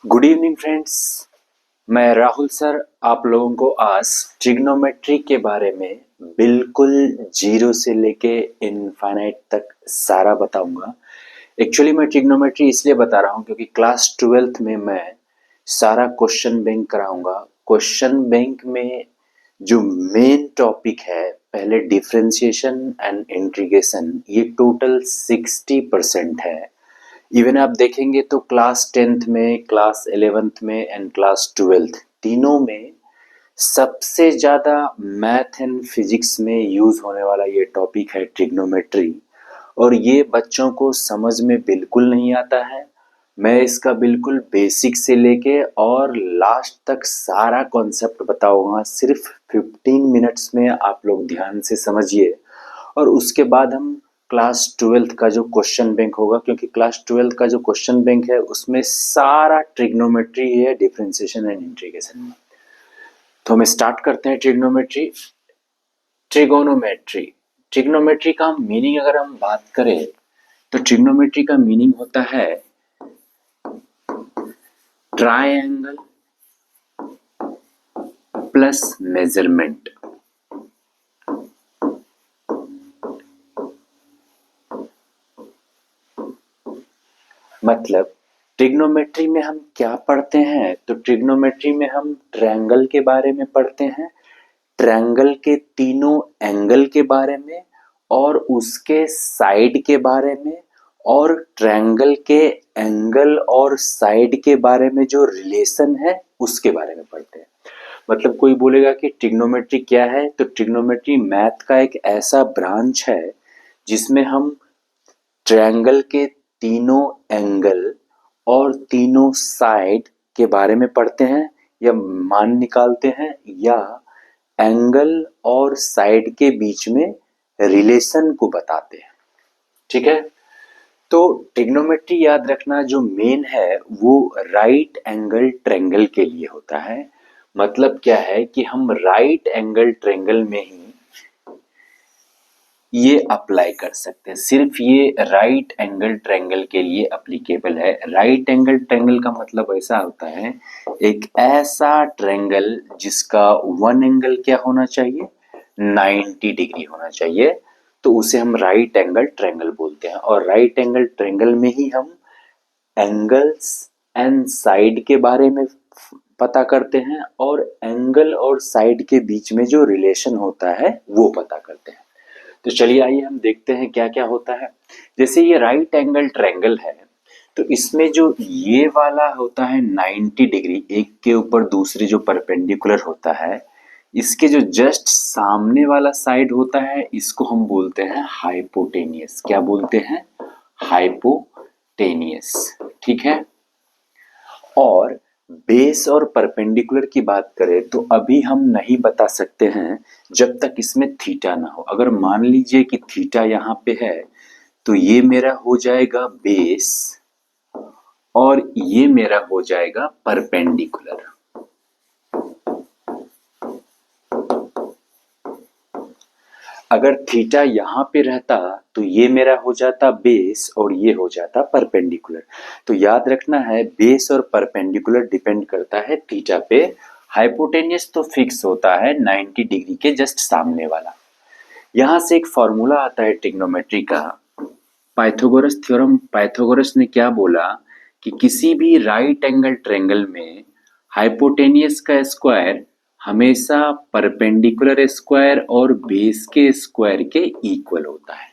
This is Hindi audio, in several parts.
Good evening friends. मैं राहुल सर आप लोगों को आज ट्रिग्नोमेट्री के बारे में बिल्कुल जीरो से लेके इनफाइनाइट तक सारा बताऊंगा। एक्चुअली मैं ट्रिग्नोमेट्री इसलिए बता रहा हूं क्योंकि क्लास 12th में मैं सारा क्वेश्चन बैंक कराऊंगा। क्वेश्चन बैंक में जो मेन टॉपिक है, पहले डिफरेंशिएशन एंड इंटीग्रेशन, ये टोटल 60% है। इवन आप देखेंगे तो क्लास 10th में, क्लास 11th में एंड क्लास 12th तीनों में सबसे ज़्यादा मैथ एंड फिजिक्स में यूज़ होने वाला ये टॉपिक है ट्रिग्नोमेट्री। और ये बच्चों को समझ में बिल्कुल नहीं आता है। मैं इसका बिल्कुल बेसिक से लेके और लास्ट तक सारा कॉन्सेप्ट बताऊंगा। सिर्फ 15 मिनट्स में आप लोग ध्यान से समझिए और उसके बाद हम क्लास 12th का जो क्वेश्चन बैंक होगा, क्योंकि क्लास 12th का जो क्वेश्चन बैंक है उसमें सारा ट्रिग्नोमेट्री है, डिफरेंशिएशन एंड इंटीग्रेशन में। तो हम स्टार्ट करते हैं ट्रिग्नोमेट्री। ट्रिगोनोमेट्री, ट्रिग्नोमेट्री का मीनिंग अगर हम बात करें तो ट्रिग्नोमेट्री का मीनिंग होता है ट्रायंगल प्लस मेजरमेंट। मतलब ट्रिग्नोमेट्री में हम क्या पढ़ते हैं, तो ट्रिग्नोमेट्री में हम ट्रायंगल के बारे में पढ़ते हैं, ट्रायंगल के तीनों एंगल के बारे में और उसके साइड के बारे में, और ट्रायंगल के एंगल और साइड के बारे में जो रिलेशन है उसके बारे में पढ़ते हैं। मतलब कोई बोलेगा कि ट्रिग्नोमेट्री क्या है, तो ट्रिग्नोमेट्री मैथ का एक ऐसा ब्रांच है जिसमें हम ट्रायंगल के तीनों एंगल और तीनों साइड के बारे में पढ़ते हैं या मान निकालते हैं, या एंगल और साइड के बीच में रिलेशन को बताते हैं। ठीक है, तो ट्रिग्नोमेट्री याद रखना जो मेन है वो राइट एंगल ट्रायंगल के लिए होता है। मतलब क्या है कि हम राइट एंगल ट्रायंगल में ही ये अप्लाई कर सकते हैं। सिर्फ ये राइट एंगल ट्रायंगल के लिए अप्लीकेबल है। राइट एंगल ट्रायंगल का मतलब ऐसा होता है, एक ऐसा ट्रायंगल जिसका वन एंगल क्या होना चाहिए, 90 डिग्री होना चाहिए, तो उसे हम राइट एंगल ट्रायंगल बोलते हैं। और राइट एंगल ट्रायंगल में ही हम एंगल्स एंड साइड के बारे में पता करते हैं और एंगल और साइड के बीच में जो रिलेशन होता है वो पता करते हैं। तो चलिए आइए हम देखते हैं क्या क्या होता है। जैसे ये राइट एंगल ट्रायंगल है, तो इसमें जो ये वाला होता है 90 डिग्री, एक के ऊपर दूसरे जो परपेंडिकुलर होता है, इसके जो जस्ट सामने वाला साइड होता है इसको हम बोलते हैं हाइपोटेनियस। क्या बोलते हैं? हाइपोटेनियस। ठीक है। और बेस और परपेंडिकुलर की बात करें तो अभी हम नहीं बता सकते हैं जब तक इसमें थीटा ना हो। अगर मान लीजिए कि थीटा यहाँ पे है तो ये मेरा हो जाएगा बेस और ये मेरा हो जाएगा परपेंडिकुलर। अगर थीटा यहाँ पे रहता तो ये मेरा हो जाता बेस और ये हो जाता परपेंडिकुलर। तो याद रखना है बेस और परपेंडिकुलर डिपेंड करता है थीटा पे। हाइपोटेनियस तो फिक्स होता है 90 डिग्री के जस्ट सामने वाला। यहाँ से एक फॉर्मूला आता है ट्रिग्नोमेट्री का, पाइथागोरस थ्योरम। पाइथागोरस ने क्या बोला कि किसी भी राइट एंगल ट्रायंगल में हाइपोटेनियस का स्क्वायर हमेशा परपेंडिकुलर स्क्वायर और बेस के स्क्वायर के इक्वल होता है।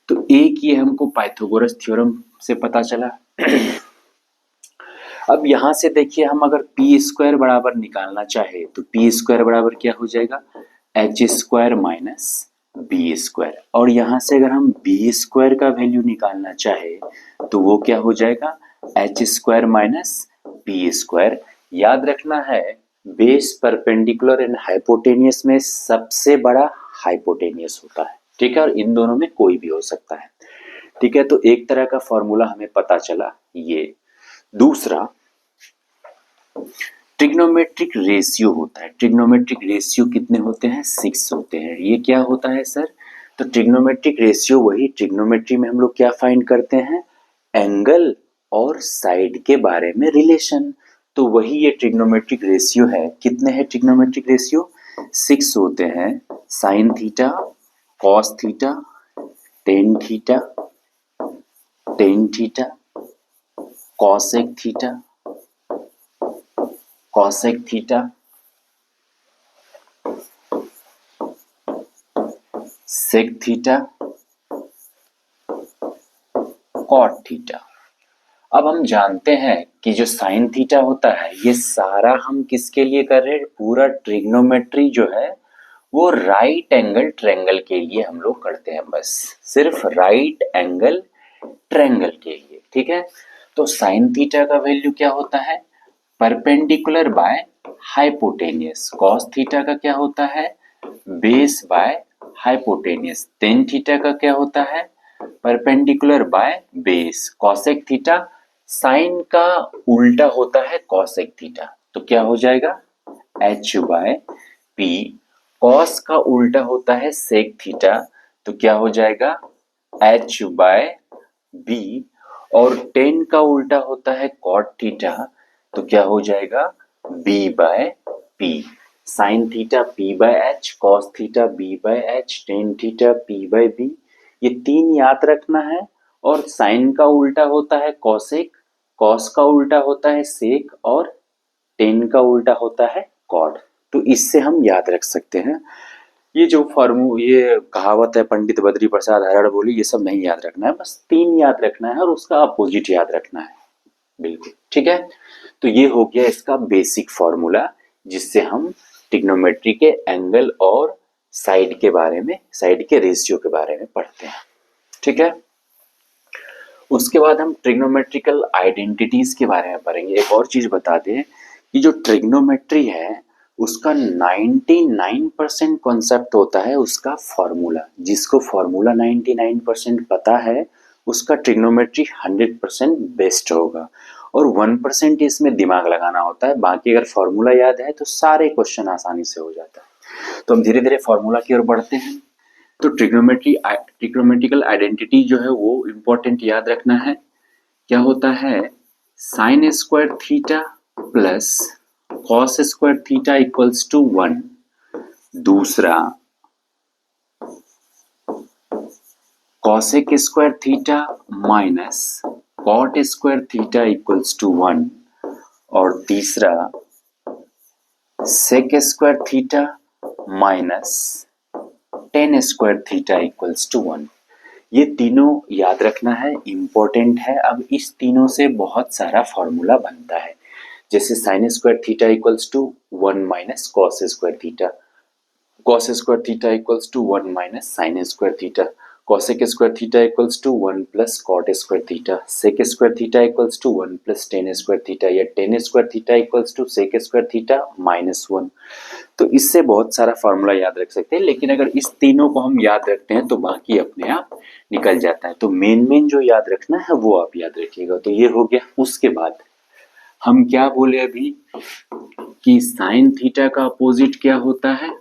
तो एक ये हमको पाइथागोरस थ्योरम से पता चला। अब यहां से देखिए, हम अगर पी स्क्वायर बराबर निकालना चाहे तो पी स्क्वायर बराबर क्या हो जाएगा, H square minus B square. और यहां से अगर हम बी स्क्वायर का वैल्यू निकालना चाहे तो वो क्या हो जाएगा, H square minus B square. याद रखना है बेस परपेंडिकुलर एंड हाइपोटेनियस में सबसे बड़ा हाइपोटेनियस होता है। ठीक है, और इन दोनों में कोई भी हो सकता है। ठीक है, तो एक तरह का फॉर्मूला हमें पता चला ये। दूसरा ट्रिग्नोमेट्रिक रेशियो होता है। ट्रिग्नोमेट्रिक रेशियो कितने होते हैं, 6 होते हैं। ये क्या होता है सर, तो ट्रिग्नोमेट्रिक रेशियो वही ट्रिग्नोमेट्री में हम लोग क्या फाइंड करते हैं, एंगल और साइड के बारे में रिलेशन। तो वही ये ट्रिग्नोमेट्रिक रेशियो है। कितने हैं ट्रिग्नोमेट्रिक रेशियो? 6 होते हैं। Sine theta, cos theta, tan theta, tan theta, cosec theta, cosec theta, sec theta, cot theta. अब हम जानते हैं कि जो साइन थीटा होता है ये सारा हम किसके लिए कर रहे हैं? पूरा ट्रिग्नोमेट्री जो है वो राइट एंगल ट्रायंगल के लिए हम लोग करते हैं, बस सिर्फ राइट एंगल ट्रायंगल के लिए। ठीक है, तो साइन थीटा का वैल्यू क्या होता है? Perpendicular by hypotenuse. Cos theta का क्या होता है? Base by hypotenuse. Ten theta का क्या होता है? Perpendicular by base. Cosec theta sine का उल्टा होता है कॉसेक थीटा, तो क्या हो जाएगा? h by P. कॉस का उल्टा होता है सेक थीटा, तो क्या हो जाएगा? h by B. और टेन का उल्टा होता है कॉट थीटा, तो क्या हो जाएगा? b by P. Sine theta p by H, cos theta b by H, tan theta p by B. ये तीन याद रखना है। और साइन का उल्टा होता है कॉसेक, कॉस का उल्टा होता है सेक, और टेन का उल्टा होता है कॉट। तो इससे हम याद रख सकते हैं। ये जो ये कहावत है पंडित बद्री प्रसाद हरड़ बोली, ये सब नहीं याद रखना है, बस तीन याद रखना है और उसका अपोजिट याद रखना है। बिल्कुल ठीक है। तो ये हो गया इसका बेसिक फॉर्मूला, जिससे हम ट्रिग्नोमेट्री के एंगल और साइड के बारे में, साइड के रेशियो के बारे में पढ़ते हैं। ठीक है, उसके बाद हम ट्रिग्नोमेट्रिकल आइडेंटिटीज के बारे में पढ़ेंगे। एक और चीज बता दें कि जो ट्रिग्नोमेट्री है उसका 99% कॉन्सेप्ट होता है उसका फॉर्मूला। जिसको फॉर्मूला 99% पता है उसका ट्रिग्नोमेट्री 100% बेस्ट होगा। और 1% इसमें दिमाग लगाना होता है, बाकी अगर फॉर्मूला याद है तो सारे क्वेश्चन आसानी से हो जाता है। तो हम धीरे धीरे फॉर्मूला की ओर बढ़ते हैं। तो ट्रिग्नोमेट्रिकल आइडेंटिटी जो है वो इंपॉर्टेंट याद रखना है। क्या होता है? Sine square theta plus cos square theta equals to 1। दूसरा cosec square theta minus cot square theta equals to 1। और तीसरा sec square theta minus tan square theta equals to 1। ये तीनों याद रखना है, इंपॉर्टेंट है। अब इस तीनों से बहुत सारा फॉर्मूला बनता है, जैसे sine square theta equals to 1 minus cos square theta, cos square theta equals to 1 minus sine square theta, cosec square theta equals to 1 plus cot square theta, sec square theta equals to 1 plus tan square theta, या tan square theta equals to sec square theta minus 1। तो इससे बहुत सारा फॉर्मूला याद रख सकते हैं, लेकिन अगर इस तीनों को हम याद रखते हैं तो बाकी अपने आप निकल जाता है। तो मेन जो याद रखना है वो आप याद रखिएगा। तो ये हो गया। उसके बाद हम क्या बोले अभी कि साइन थीटा का अपोजिट क्या होता है?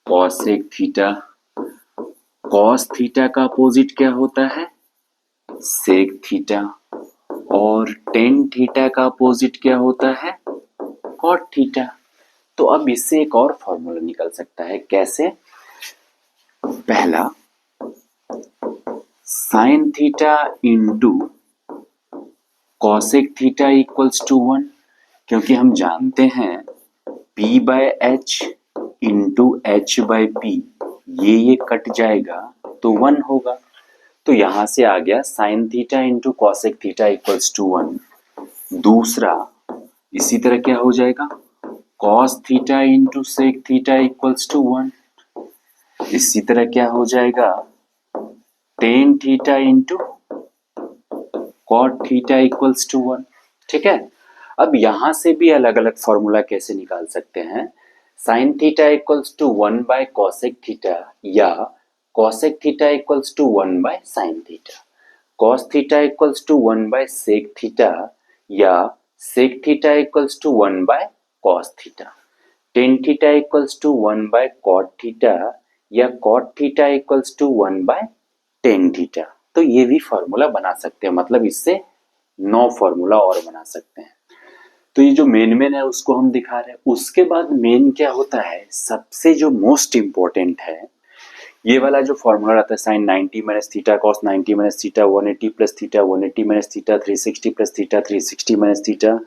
Cosec theta. कॉस थीटा का अपोजिट क्या होता है? Sec theta. और टेन थीटा का अपोजिट क्या होता है? Cot theta. तो अब इससे एक और फॉर्मूला निकल सकता है। कैसे? पहला sine theta into cosec theta equals to 1, क्योंकि हम जानते हैं p by H into H by P, ये कट जाएगा तो 1 होगा। तो यहां से आ गया sine theta into cosec theta equals to 1। दूसरा इसी तरह क्या हो जाएगा? Cos theta into sec theta equals to 1। इसी तरह क्या हो जाएगा? Tan theta into cot theta equals to 1। ठीक है, अब यहां से भी अलग अलग फॉर्मूला कैसे निकाल सकते हैं? Sine theta equals to 1 by cosec theta, या cosec theta equals to 1 by sine theta, cos theta equals to 1 by sec theta, या sec theta equals to 1 by cos theta, tan theta equals to 1 by cot theta, या cot theta equals to 1 by tan theta. तो ये भी फॉर्मूला बना सकते हैं, मतलब इससे 9 फॉर्मूला और बना सकते हैं। तो ये जो मेन है उसको हम दिखा रहे हैं। उसके बाद मेन क्या होता है, सबसे जो मोस्ट इंपॉर्टेंट है, ये वाला जो फॉर्मूला रहता है sine 90 minus theta cos 90 minus theta 180 plus theta 180 minus theta 360 plus theta 360 minus theta,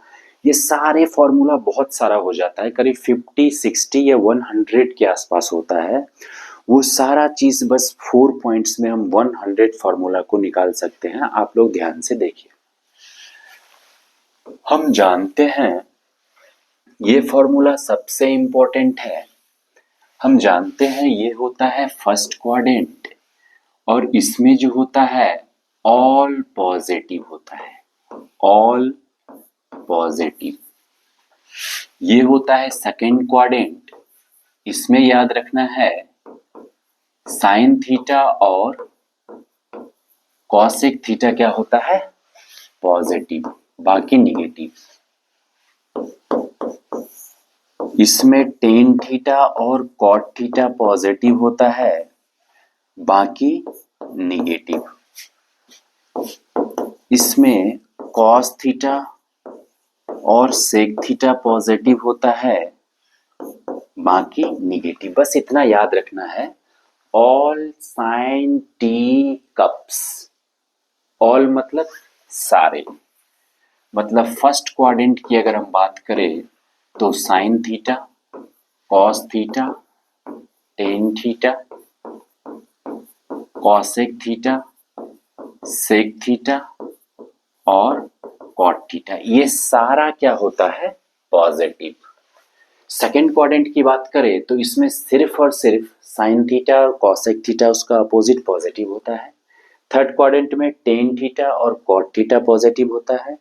ये सारे फॉर्मूला बहुत सारा हो जाता है, करीब 50 60 या 100 के आसपास होता है। वो सारा चीज बस 4 पॉइंट्स में हम 100 फॉर्मूला को निकाल सकते हैं। आप लोग ध्यान से देखिए, हम जानते हैं ये फॉर्मूला सबसे इंपॉर्टेंट है। हम जानते हैं ये होता है फर्स्ट क्वाड्रेंट, और इसमें जो होता है ऑल पॉजिटिव होता है, ऑल पॉजिटिव। ये होता है सेकंड क्वाड्रेंट, इसमें याद रखना है साइन थीटा और कॉसेक थीटा क्या होता है, पॉजिटिव, बाकी निगेटिव। इसमें टेन थीटा और कॉट थीटा पॉजिटिव होता है, बाकी निगेटिव। इसमें कॉस थीटा और सेक थीटा पॉजिटिव होता है, बाकी निगेटिव। बस इतना याद रखना है, all sine tea cups. All मतलब सारे, मतलब फर्स्ट क्वाड्रेंट की अगर हम बात करें तो sine theta, cos theta, tan theta, cosec theta, sec theta और कॉट थीटा, ये सारा क्या होता है, पॉजिटिव। सेकेंड क्वाड्रेंट की बात करें तो इसमें सिर्फ और सिर्फ साइन थीटा और कॉसेक थीटा उसका अपोजिट पॉजिटिव होता है। थर्ड क्वाड्रेंट में टेन थीटा और कॉट थीटा पॉजिटिव होता है,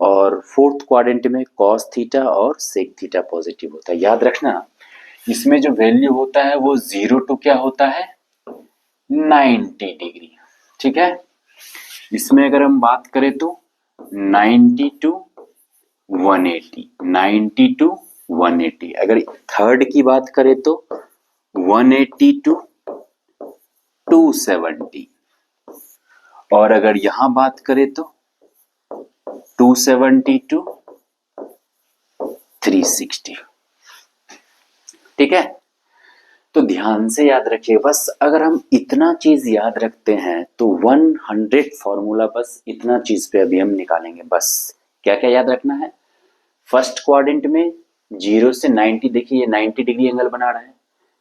और फोर्थ क्वाड्रेंट में कॉस थीटा और सेक थीटा पॉजिटिव होता है। याद रखना, इसमें जो वैल्यू होता है वो 0 टू क्या होता है, 90 डिग्री। ठीक है, इसमें अगर हम बात करें तो 90 टू 180, 90 टू 180। अगर थर्ड की बात करें तो 180 टू 270, और अगर यहां बात करें तो 270 टू 360। ठीक है, तो ध्यान से याद रखिए, बस अगर हम इतना चीज याद रखते हैं तो 100 फॉर्मूला, बस इतना चीज पे अभी हम निकालेंगे। बस क्या क्या याद रखना है, फर्स्ट क्वाड्रेंट में 0 से 90, देखिए ये 90 डिग्री एंगल बना रहा है,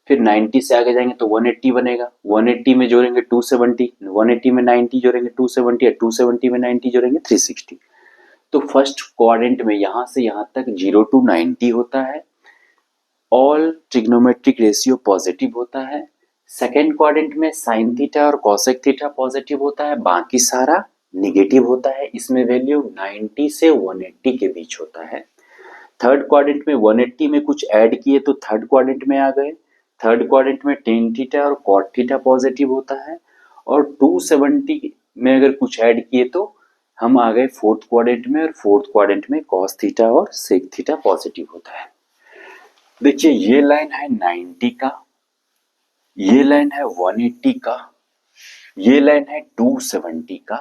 फिर 90 से आगे जाएंगे तो 180 बनेगा, 180 में जोड़ेंगे 270, 180 में 90 जोड़ेंगे 270, 270 में 90 जोड़ेंगे 360। तो फर्स्ट क्वाड्रेंट में यहां से यहां तक 0 टू 90 होता है, ऑल ट्रिग्नोमेट्रिक रेशियो पॉजिटिव होता है। सेकेंड क्वाड्रेंट में साइन थीटा और कॉसेक थीटा पॉजिटिव होता है, बाकी सारा निगेटिव होता है। इसमें वैल्यू 90 से 180 के बीच होता है। थर्ड क्वाड्रेंट में 180 में कुछ ऐड किए तो थर्ड क्वाड्रेंट में आ गए। थर्ड क्वाड्रेंट में टेन थीटा और कॉट थीटा पॉजिटिव होता है, और 270 में अगर कुछ ऐड किए तो हम आ गए फोर्थ क्वाड्रेंट में, और फोर्थ क्वाड्रेंट में कॉस थीटा और सेक थीटा पॉजिटिव होता है। देखिए ये लाइन है 90 का, ये लाइन है 180 का, ये लाइन है 270 का।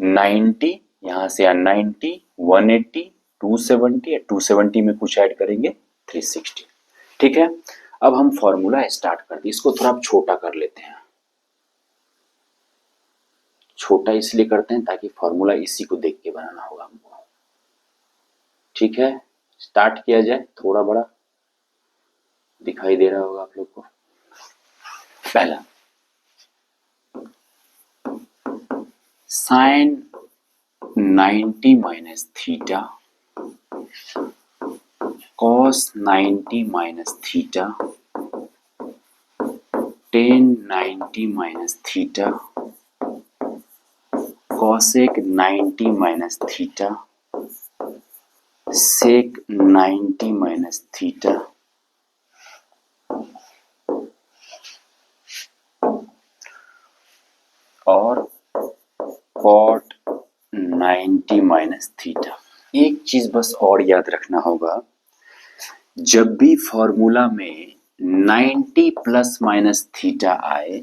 90 यहां से 90, 180, 270, 270 में कुछ ऐड करेंगे 360। ठीक है, अब हम फॉर्मूला स्टार्ट करते हैं। इसको थोड़ा छोटा कर लेते हैं, छोटा इसलिए करते हैं ताकि फॉर्मूला इसी को देख के बनाना होगा हमको। ठीक है, स्टार्ट किया जाए। थोड़ा बड़ा दिखाई दे रहा होगा आप लोग को। पहला sine 90 minus theta cos 90 minus theta tan 90 minus theta cosec 90 minus theta sec 90 minus theta और कॉट 90 माइनस थीटा। एक चीज बस और याद रखना होगा, जब भी फॉर्मूला में 90 प्लस माइनस थीटा आए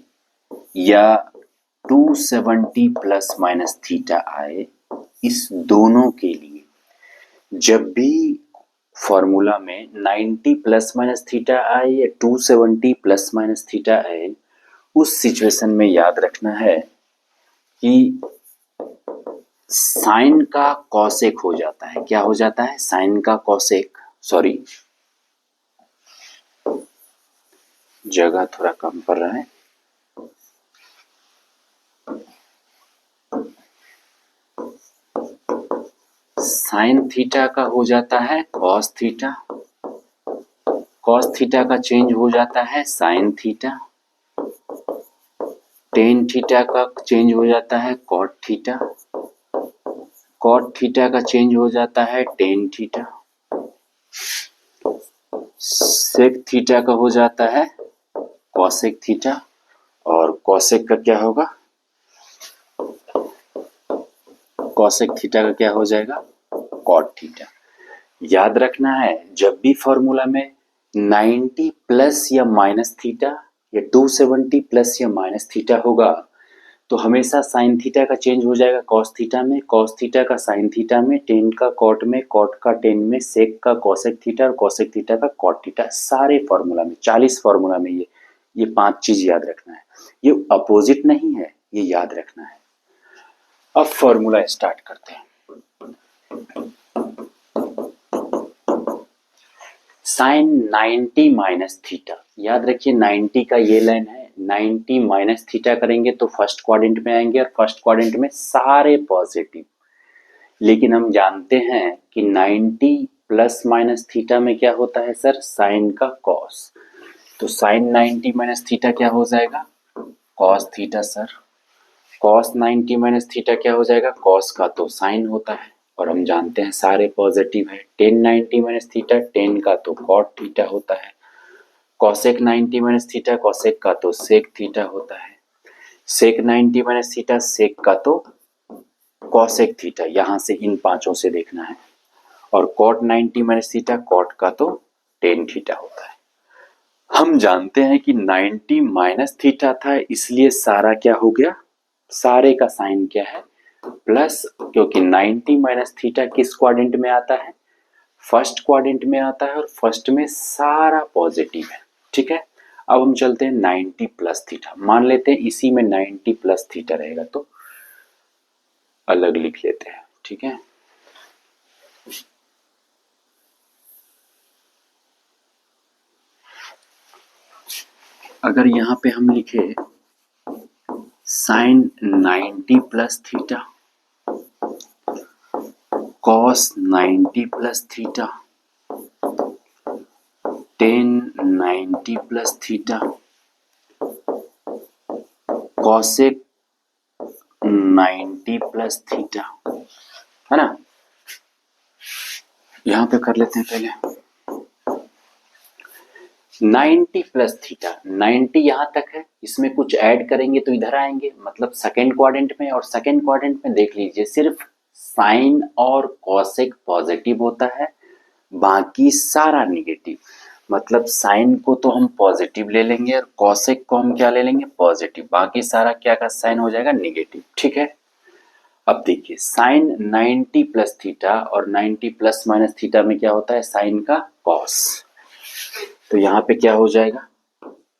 या 270 प्लस माइनस थीटा आए, इस दोनों के लिए जब भी फॉर्मूला में 90 प्लस माइनस थीटा आए या 270 प्लस माइनस थीटा आए, उस सिचुएशन में याद रखना है कि साइन का कॉसेक हो जाता है। क्या हो जाता है? साइन का कॉसेक, सॉरी जगह थोड़ा कम पड़ रहा है। साइन थीटा का हो जाता है कॉस थीटा, कॉस थीटा का चेंज हो जाता है साइन थीटा, टेन थीटा का चेंज हो जाता है कॉट थीटा, कॉट थीटा का चेंज हो जाता है टेन थीटा, सेक थीटा का हो जाता है कॉसेक थीटा, और कॉसेक का क्या होगा? कॉसेक थीटा का क्या हो जाएगा? Cot theta. याद रखना है जब भी फॉर्मूला में 90 प्लस या माइनस थीटा या 270 प्लस या माइनस थीटा होगा तो हमेशा साइन थीटा का चेंज हो जाएगा कॉस थीटा में, कॉस थीटा का साइन थीटा में, टेन का कॉट में, कॉट का टेन में, सेक का कॉसेक थीटा और कॉसेक थीटा का कॉट थीटा। सारे फॉर्मूला में 40 फॉर्मूला में ये 5 चीज याद रखना है। ये अपोजिट नहीं है, ये याद रखना है। अब फॉर्मूला स्टार्ट करते हैं। साइन 90 माइनस थीटा, याद रखिए 90 का ये लाइन है, 90 माइनस थीटा करेंगे तो फर्स्ट क्वाड्रेंट में आएंगे और फर्स्ट क्वाड्रेंट में सारे पॉजिटिव। लेकिन हम जानते हैं कि 90 प्लस माइनस थीटा में क्या होता है सर? साइन का कॉस। तो साइन 90 माइनस थीटा क्या हो जाएगा? Cos theta sir. Cos 90 minus theta क्या हो जाएगा? कॉस का तो साइन होता है और हम जानते हैं सारे पॉजिटिव है। टेन 90 माइनस थीटा, टेन का तो कॉट थीटा होता है। कॉसेक 90 माइनस थीटा, कॉसेक का तो सेक थीटा होता है। सेक 90 माइनस थीटा, सेक का तो कॉसेक थीटा। यहां से इन पांचों से देखना है। और कॉट 90 माइनस थीटा, कॉट का तो टेन थीटा होता है। हम जानते हैं कि 90 माइनस थीटा था इसलिए सारा क्या हो गया? सारे का साइन क्या है? प्लस, क्योंकि 90 माइनस थीटा किस क्वाड्रेंट में आता है? फर्स्ट क्वाड्रेंट में आता है और फर्स्ट में सारा पॉजिटिव है। ठीक है, अब हम चलते हैं 90 प्लस थीटा। मान लेते हैं इसी में 90 प्लस थीटा रहेगा तो अलग लिख लेते हैं। ठीक है, अगर यहां पे हम लिखे sine 90 plus theta, cos 90 plus theta, tan 90 plus theta, cosec 90 plus theta, है ना? यहां पे कर लेते हैं पहले 90 प्लस थीटा। 90 यहां तक है, इसमें कुछ ऐड करेंगे तो इधर आएंगे, मतलब सेकेंड क्वाड्रेंट में। और सेकेंड क्वाड्रेंट में देख लीजिए सिर्फ साइन और कॉसेक पॉजिटिव होता है, बाकी सारा निगेटिव। मतलब साइन को तो हम पॉजिटिव ले लेंगे और कॉसेक को हम क्या ले लेंगे? पॉजिटिव। बाकी सारा क्या का साइन हो जाएगा? निगेटिव। ठीक है, अब देखिए साइन 90 प्लस थीटा और 90 प्लस माइनस थीटा में क्या होता है? साइन का कॉस। तो यहाँ पे क्या हो जाएगा?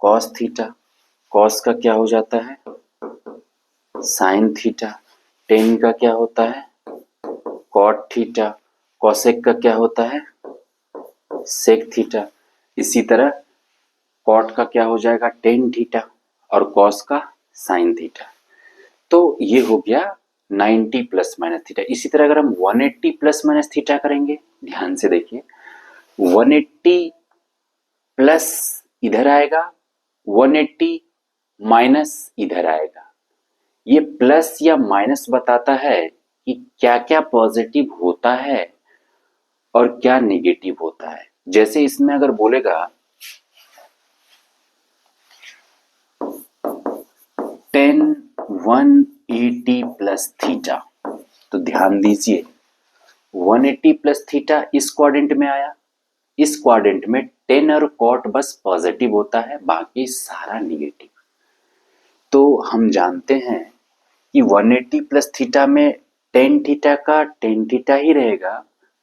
Cos theta. कॉस का क्या हो जाता है? Sine theta. टेन का क्या होता है? Cot theta. कॉसेक का क्या होता है? Sec theta. इसी तरह कॉट का क्या हो जाएगा? टेन थीटा और कॉस का साइन थीटा। तो ये हो गया 90 प्लस माइनस थीटा। इसी तरह अगर हम 180 प्लस माइनस थीटा करेंगे, ध्यान से देखिए 180 प्लस इधर आएगा, 180 माइनस इधर आएगा। ये प्लस या माइनस बताता है कि क्या क्या पॉजिटिव होता है और क्या निगेटिव होता है। जैसे इसमें अगर बोलेगा 10 180 प्लस थीटा, तो ध्यान दीजिए 180 प्लस थीटा इस क्वाड्रेंट में आया, इस क्वाड्रेंट में 10 और कॉट बस पॉजिटिव होता है, बाकी सारा निगेटिव। तो हम जानते हैं कि 180 प्लस थीटा में टेन थीटा का टेन थीटा ही रहेगा,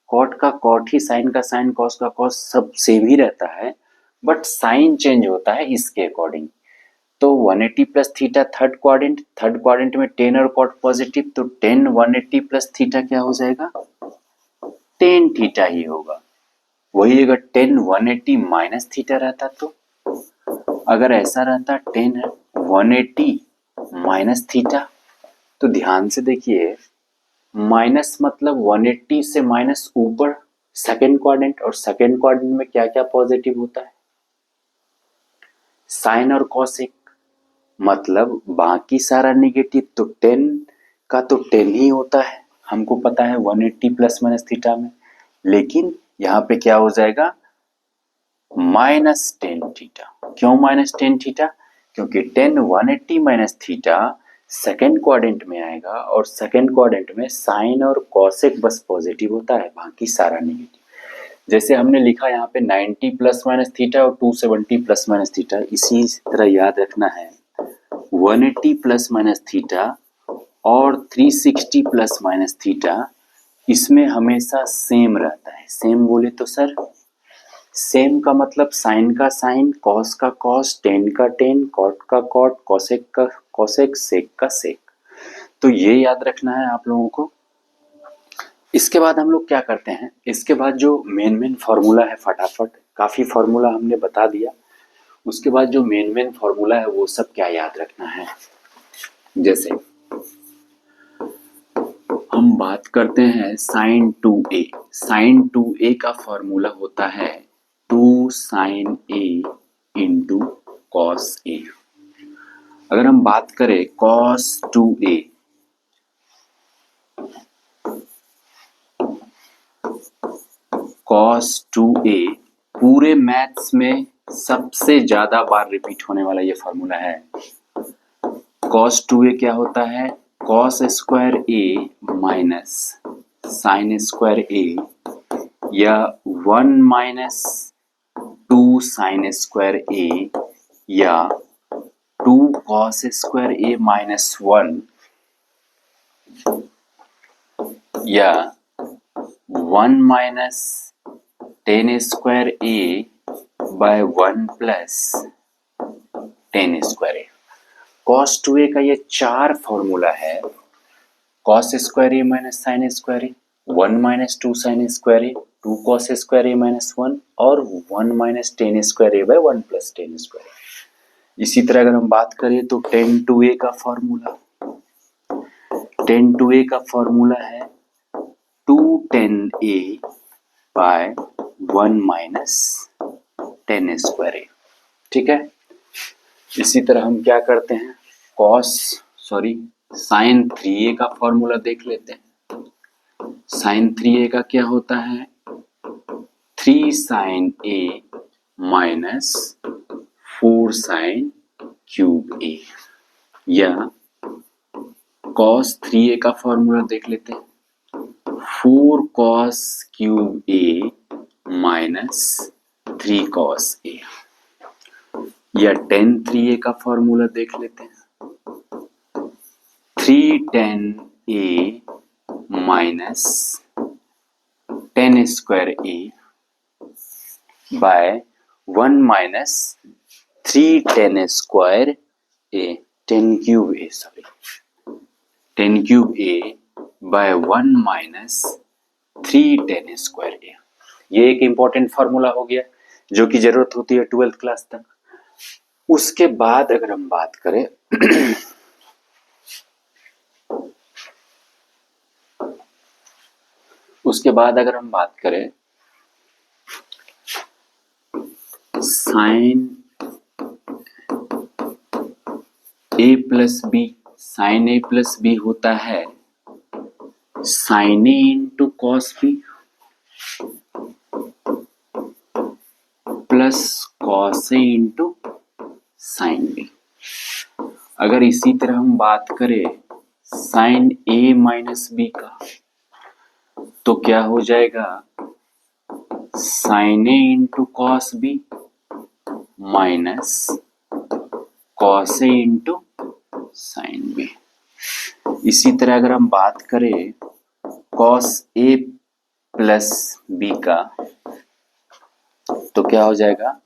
कॉट का कॉट ही, साइन का साइन, कॉस का कॉस, सब सेम ही रहता है, बट साइन चेंज होता है इसके अकॉर्डिंग। तो 180 प्लस थीटा थर्ड क्वाड्रेंट में टेन और कॉट पॉजिटिव, तो टेन 180 प्लस थीटा क्या हो जाएगा, टेन थीटा ही होगा। वही अगर टेन 180 माइनस थीटा रहता तो, अगर ऐसा रहता टेन 180 माइनस थीटा, तो ध्यान से देखिए, माइनस मतलब 180 से माइनस ऊपर सेकेंड क्वाड्रेंट, और सेकेंड क्वाड्रेंट में क्या क्या पॉजिटिव होता है, साइन और कॉसेक, मतलब बाकी सारा निगेटिव। तो 10 का तो 10 ही होता है, हमको पता है 180 प्लस माइनस थीटा में, लेकिन यहाँ पे क्या हो जाएगा, माइनस टेन थीटा। क्यों माइनस टेन थीटा, क्योंकि 10 180 माइनस थीटा सेकेंड क्वाड्रेंट में आएगा, और सेकेंड क्वाड्रेंट में साइन और कॉसेक बस पॉजिटिव होता है, बाकी सारा नेगेटिव। जैसे हमने लिखा यहाँ पे 90 प्लस माइनस थीटा और 270 प्लस माइनस थीटा, इसी तरह याद रखना है 180 प्लस माइनस थीटा और 360 प्लस माइनस थीटा, इसमें हमेशा सेम रहता है। सेम बोले तो सर, सेम का मतलब साइन का साइन, कॉस का कॉस, टेन का टेन, कॉट का कॉट, कॉसेक का कॉसेक, सेक का सेक। तो ये याद रखना है आप लोगों को। इसके बाद हम लोग क्या करते हैं, इसके बाद जो मेन फार्मूला है, फटाफट काफ़ी फार्मूला हमने बता दिया, उसके बाद जो मेन फार्मूला है वो सब क्या याद रखना है। जैसे हम बात करते हैं साइन 2a, साइन 2a का फार्मूला होता है 2 sine a into cos a। अगर हम बात करें कॉस 2a, कॉस 2a पूरे मैथ्स में सबसे ज्यादा बार रिपीट होने वाला ये फॉर्मूला है। कॉस 2a क्या होता है, cos square a minus sine square a, या 1 माइनस 2 साइन स्क्वायर a, या 2 कॉस स्क्वायर a माइनस 1, या 1 माइनस टेन स्क्वायर ए बाय 1 प्लस टेन स्क्वायर ए। कॉस 2a का ये चार फॉर्मूला है, कॉस स्क्वायर ए माइनस साइन स्क्वायर ए, 1 माइनस 2 साइन स्क्वायर ए, 2 कॉस स्क्वायर ए माइनस 1, और 1 माइनस टेन स्क्वायर ए बाय 1 प्लस टेन स्क्वायर ए। इसी तरह अगर हम बात करें तो टेन 2a का फॉर्मूला, टेन 2a का फॉर्मूला है 2 टेन ए बाय 1 माइनस टेन स्क्वायर ए। ठीक है, इसी तरह हम क्या करते हैं, साइन 3a का फॉर्मूला देख लेते हैं। साइन 3a का क्या होता है, 3 sine a minus 4 sine cube a, या कॉस 3a का फॉर्मूला देख लेते हैं, 4 cos cube a minus 3 cos a, या टेन 3a का फॉर्मूला देख लेते हैं, 3 tan a minus tan square a by 1 minus 3 tan square a, tan cube a by 1 minus 3 tan square a। ये एक इंपॉर्टेंट फॉर्मूला हो गया जो कि जरूरत होती है 12th क्लास तक। उसके बाद अगर हम बात करें sine a plus B, sine a plus B होता है sine a into cos B plus cos A into sine B. अगर इसी तरह हम बात करें साइन ए माइनस बी का, तो क्या हो जाएगा, sine A into cos B minus cos A into sine B. इसी तरह अगर हम बात करें कॉस ए प्लस बी का, तो क्या हो जाएगा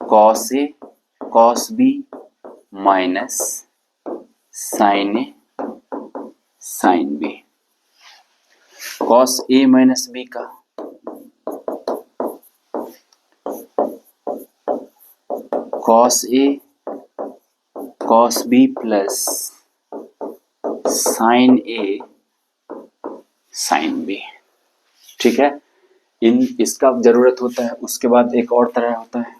cos A cos B minus sign A sine B. Cos A minus B का cos A cos B plus sine A sine B. ठीक है, इसका जरूरत होता है। उसके बाद एक और तरह होता है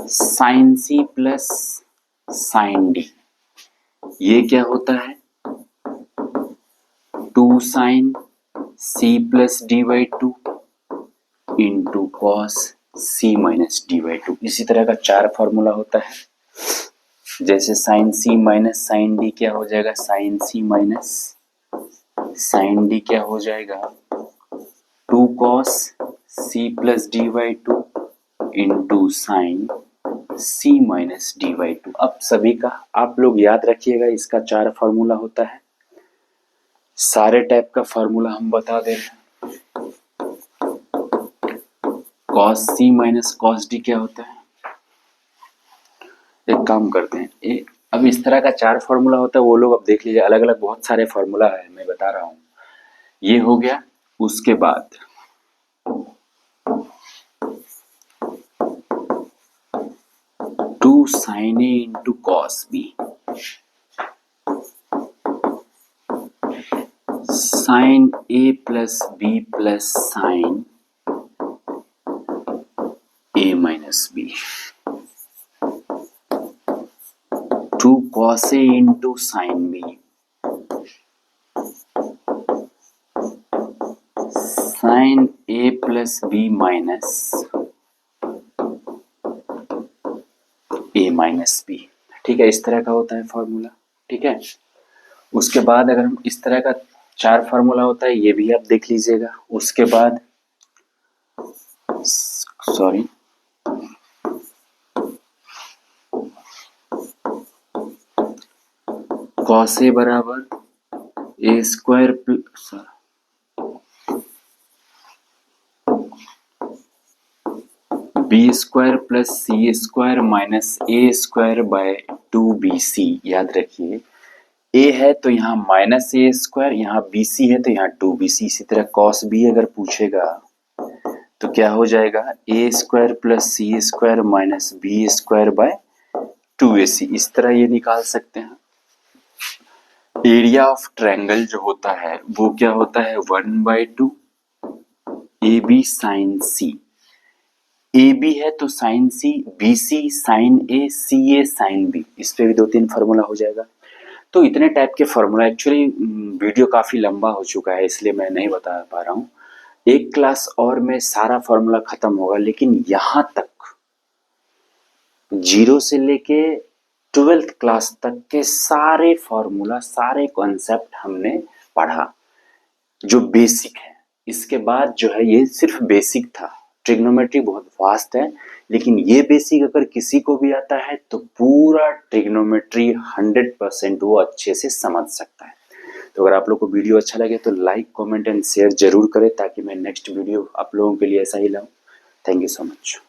sine C plus sine D. ये क्या होता है 2 sine C plus D by two into cos C minus D by two. इसी तरह का 4 फॉर्मूला होता है। जैसे sine C minus sine D क्या हो जाएगा, sine C minus sine D क्या हो जाएगा 2 cos C plus D by two into sine C minus D by two. अब सभी का आप लोग याद रखिएगा, इसका 4 फॉर्मूला होता है। सारे टाइप का फॉर्मूला हम बता दे रहे हैं। Cos C minus cos D क्या होता है, एक काम करते हैं, अब इस तरह का 4 फॉर्मूला होता है, वो लोग अब देख लीजिए, अलग अलग बहुत सारे फॉर्मूला है, मैं बता रहा हूँ। ये हो गया। उसके बाद 2 sine A into cos B, sine A plus B plus sine A minus B, 2 cos A into sine B, sine A plus B minus A minus B. ठीक है, इस तरह का होता है फॉर्मूला। ठीक है, उसके बाद अगर हम इस तरह का 4 फॉर्मूला होता है, ये भी आप देख लीजिएगा। उसके बाद सॉरी कॉस ए बराबर A square plus B square plus C square minus A square by 2bc। याद रखिए, ए है तो यहाँ माइनस ए स्क्वायर, यहाँ bc है तो यहाँ 2bc। इसी तरह कॉस बी अगर पूछेगा तो क्या हो जाएगा A square plus C square minus B square by 2ac। इस तरह ये निकाल सकते हैं। एरिया ऑफ ट्रायंगल जो होता है वो क्या होता है 1/2 A B sine C. A B है तो sine C, B C sine A, C A sine B. इस पे भी 2-3 फार्मूला हो जाएगा। तो इतने टाइप के फार्मूला, एक्चुअली वीडियो काफ़ी लंबा हो चुका है इसलिए मैं नहीं बता पा रहा हूँ। एक क्लास और में सारा फार्मूला खत्म होगा, लेकिन यहाँ तक 0 से लेके 12th क्लास तक के सारे फॉर्मूला, सारे कॉन्सेप्ट हमने पढ़ा जो बेसिक है। इसके बाद जो है ये सिर्फ बेसिक था। ट्रिग्नोमेट्री बहुत वास्ट है, लेकिन ये बेसिक अगर किसी को भी आता है तो पूरा ट्रिग्नोमेट्री 100% वो अच्छे से समझ सकता है। तो अगर आप लोग को वीडियो अच्छा लगे तो लाइक कमेंट एंड शेयर जरूर करें, ताकि मैं नेक्स्ट वीडियो आप लोगों के लिए ऐसा ही लाऊं। Thank you so much.